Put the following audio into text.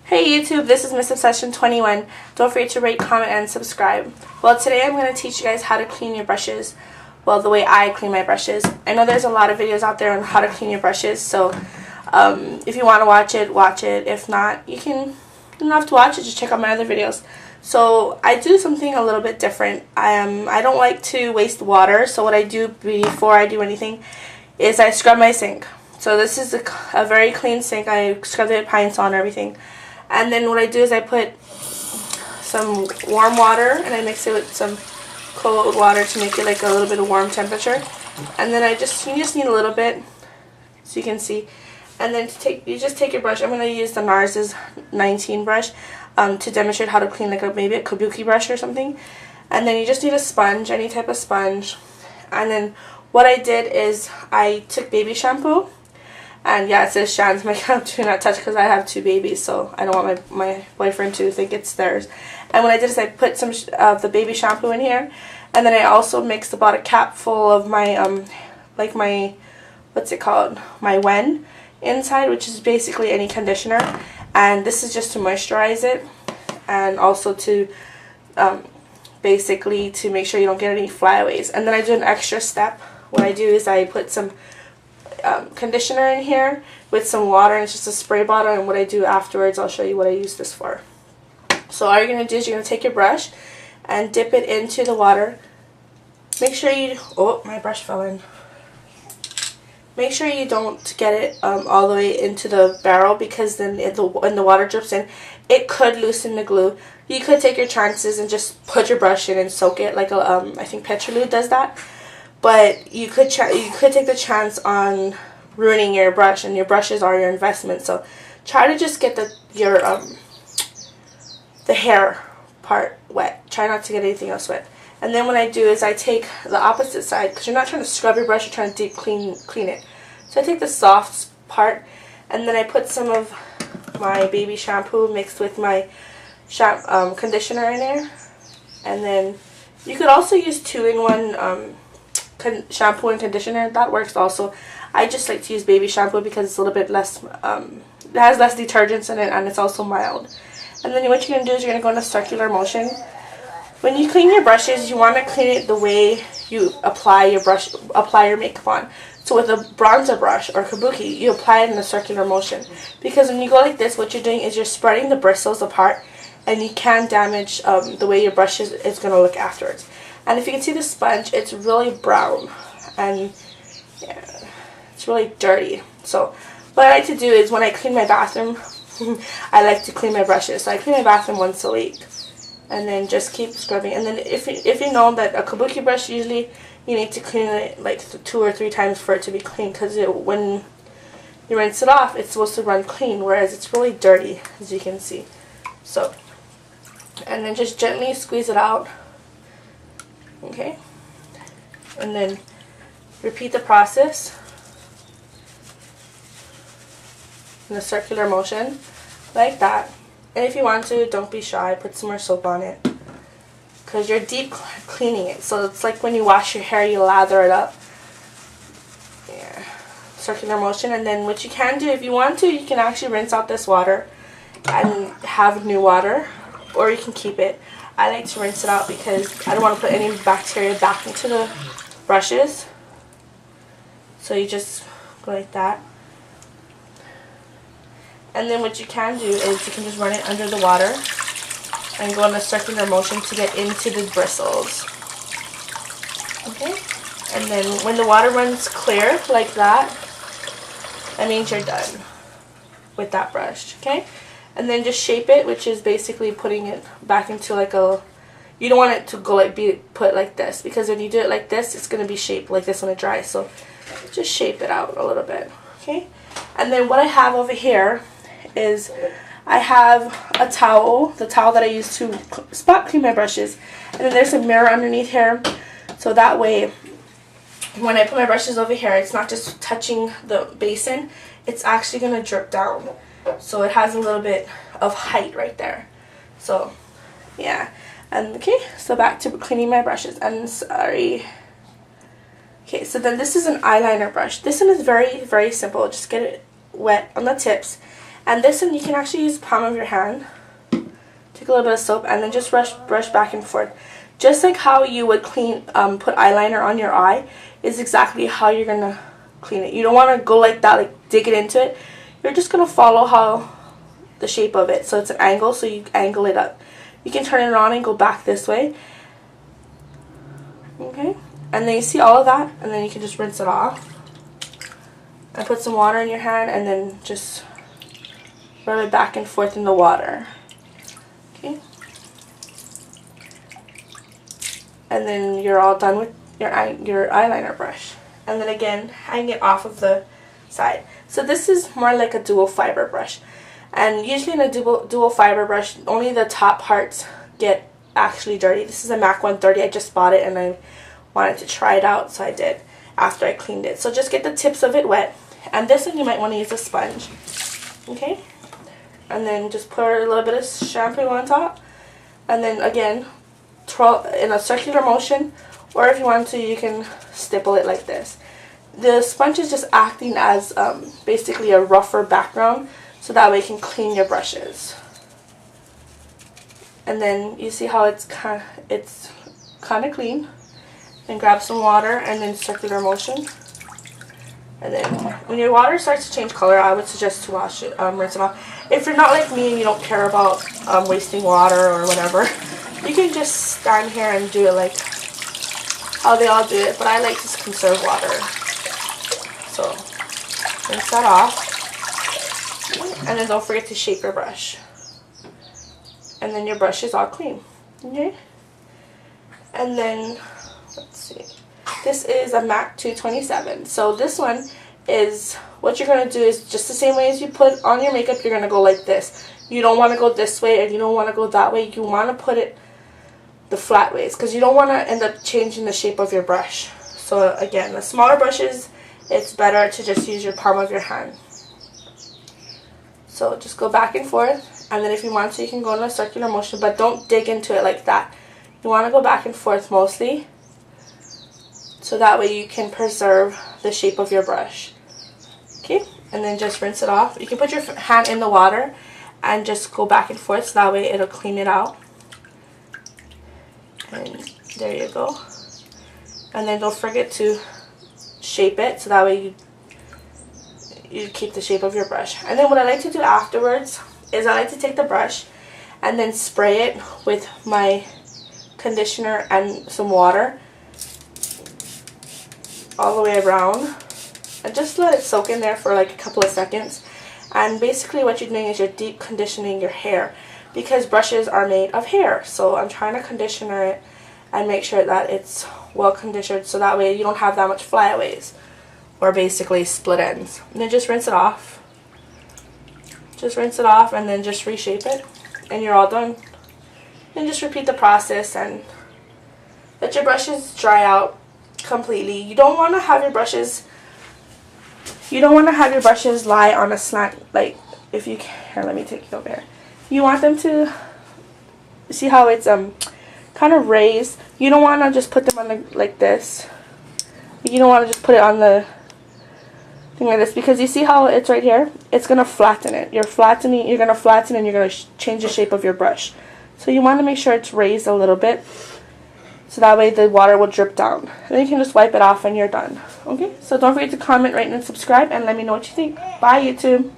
Hey YouTube, this is Miss Obsession 21. Don't forget to rate, comment, and subscribe. Well, today I'm going to teach you guys how to clean your brushes. Well, the way I clean my brushes. I know there's a lot of videos out there on how to clean your brushes, so if you want to watch it, watch it. If not, you don't have to watch it, just check out my other videos. So I do something a little bit different. I don't like to waste water, so what I do before I do anything is I scrub my sink. So this is a very clean sink. I scrub it with pine sol and everything. And then what I do is I put some warm water and I mix it with some cold water to make it like a little bit of warm temperature. And then you just need a little bit, so you can see. And then you just take your brush. I'm going to use the NARS's 19 brush to demonstrate how to clean like maybe a kabuki brush or something. And then you just need a sponge, any type of sponge. And then what I did is I took baby shampoo. And yeah, it says Shan's makeup, do not touch, because I have 2 babies, so I don't want my boyfriend to think it's theirs. And what I did is I put some of the baby shampoo in here, and then I also mixed about a cap full of my, what's it called, my Wen inside, which is basically any conditioner. And this is just to moisturize it, and also to, basically to make sure you don't get any flyaways. And then I do an extra step. What I do is I put some conditioner in here with some water, and it's just a spray bottle, and what I do afterwards, I'll show you what I use this for. So all you're going to do is you're going to take your brush and dip it into the water. Make sure you, oh, my brush fell in. Make sure you don't get it all the way into the barrel, because then when the water drips in, it could loosen the glue. You could take your chances and just put your brush in and soak it, like I think Petrolube does that. But you could take the chance on ruining your brush, and your brushes are your investment. So try to just get the hair part wet. Try not to get anything else wet. And then what I do is I take the opposite side, because you're not trying to scrub your brush, you're trying to deep clean it. So I take the soft part, and then I put some of my baby shampoo mixed with my conditioner in there. And then you could also use 2-in-1 shampoo and conditioner. That works also. I just like to use baby shampoo because it's a little bit less, it has less detergents in it, and it's also mild. And then what you're going to do is you're going to go in a circular motion. When you clean your brushes, you want to clean it the way you apply your makeup on. So with a bronzer brush or kabuki, you apply it in a circular motion. Because when you go like this, what you're doing is you're spreading the bristles apart, and you can damage the way your brush is going to look afterwards. And if you can see the sponge, it's really brown, and yeah, it's really dirty. So what I like to do is when I clean my bathroom, I like to clean my brushes. So I clean my bathroom once a week, and then just keep scrubbing. And then if you know that a kabuki brush, usually you need to clean it like 2 or 3 times for it to be clean, because when you rinse it off, it's supposed to run clean, whereas it's really dirty, as you can see. So, and then just gently squeeze it out. Okay, and then repeat the process in a circular motion like that. And if you want to, don't be shy, put some more soap on it, because you're deep cleaning it. So it's like when you wash your hair, you lather it up. Yeah, circular motion. And then what you can do, if you want to, you can actually rinse out this water and have new water, or you can keep it. I like to rinse it out because I don't want to put any bacteria back into the brushes. So you just go like that. And then what you can do is you can just run it under the water and go in a circular motion to get into the bristles. Okay? And then when the water runs clear like that means you're done with that brush. Okay? And then just shape it, which is basically putting it back into like a, you don't want it to go like be put like this, because when you do it like this, it's going to be shaped like this when it dries. So just shape it out a little bit. Okay? And then what I have over here is I have a towel, the towel that I use to spot clean my brushes. And then there's a mirror underneath here, so that way when I put my brushes over here, it's not just touching the basin, it's actually going to drip down. So it has a little bit of height right there. So yeah. And okay, so back to cleaning my brushes. I'm sorry. Okay, so then this is an eyeliner brush. This one is very, very simple. Just get it wet on the tips, And this one you can actually use the palm of your hand. Take a little bit of soap and then just brush back and forth. Just like how you would put eyeliner on your eye is exactly how you're going to clean it. You don't want to go like that, like dig it into it. You're just going to follow the shape of it. So it's an angle, so you angle it up. You can turn it on and go back this way. Okay? And then you see all of that, and then you can just rinse it off. And put some water in your hand, and then just rub it back and forth in the water. Okay? And then you're all done with your eyeliner brush. And then again, hang it off of the side. So this is more like a dual fiber brush. And usually in a dual fiber brush, only the top parts get actually dirty. This is a MAC 130. I just bought it and I wanted to try it out, so I did after I cleaned it. So just get the tips of it wet. And this one you might want to use a sponge. Okay? And then just put a little bit of shampoo on top. And then again, twirl in a circular motion. Or if you want to, you can stipple it like this. The sponge is just acting as basically a rougher background, so that way you can clean your brushes. And then you see how it's kind of clean. And grab some water and then circular motion. And then when your water starts to change color, I would suggest to wash it, rinse it off. If you're not like me and you don't care about wasting water or whatever, you can just stand here and do it like how they all do it. But I like to conserve water. So rinse that off. And then don't forget to shape your brush. And then your brush is all clean. Okay? And then, let's see. This is a MAC 227. So this one is, what you're going to do is just the same way as you put on your makeup, you're going to go like this. You don't want to go this way and you don't want to go that way. You want to put it the flat ways because you don't want to end up changing the shape of your brush. So again, the smaller brushes, it's better to just use your palm of your hand. So just go back and forth, and then if you want to, you can go in a circular motion, but don't dig into it like that. You want to go back and forth mostly, so that way you can preserve the shape of your brush. Okay, and then just rinse it off. You can put your hand in the water and just go back and forth, so that way it'll clean it out. And there you go. And then don't forget to shape it, so that way you keep the shape of your brush. And then what I like to do afterwards is I like to take the brush and then spray it with my conditioner and some water all the way around, and just let it soak in there for like a couple of seconds. And basically what you're doing is you're deep conditioning your hair, because brushes are made of hair. So I'm trying to conditioner it and make sure that it's well conditioned, so that way you don't have that much flyaways or basically split ends. And then just rinse it off. Just rinse it off and then just reshape it, and you're all done. And just repeat the process and let your brushes dry out completely. You don't want to have your brushes lie on a slant, like if you can. Here, let me take it over here. You want them to see how it's kind of raised. You don't want to just put them on the, like this. You don't want to just put it on the thing like this, because you see how it's right here? It's going to flatten it. You're going to flatten and you're going to change the shape of your brush. So you want to make sure it's raised a little bit, so that way the water will drip down. And then you can just wipe it off and you're done. Okay? So don't forget to comment, rate, and subscribe, and let me know what you think. Bye, YouTube.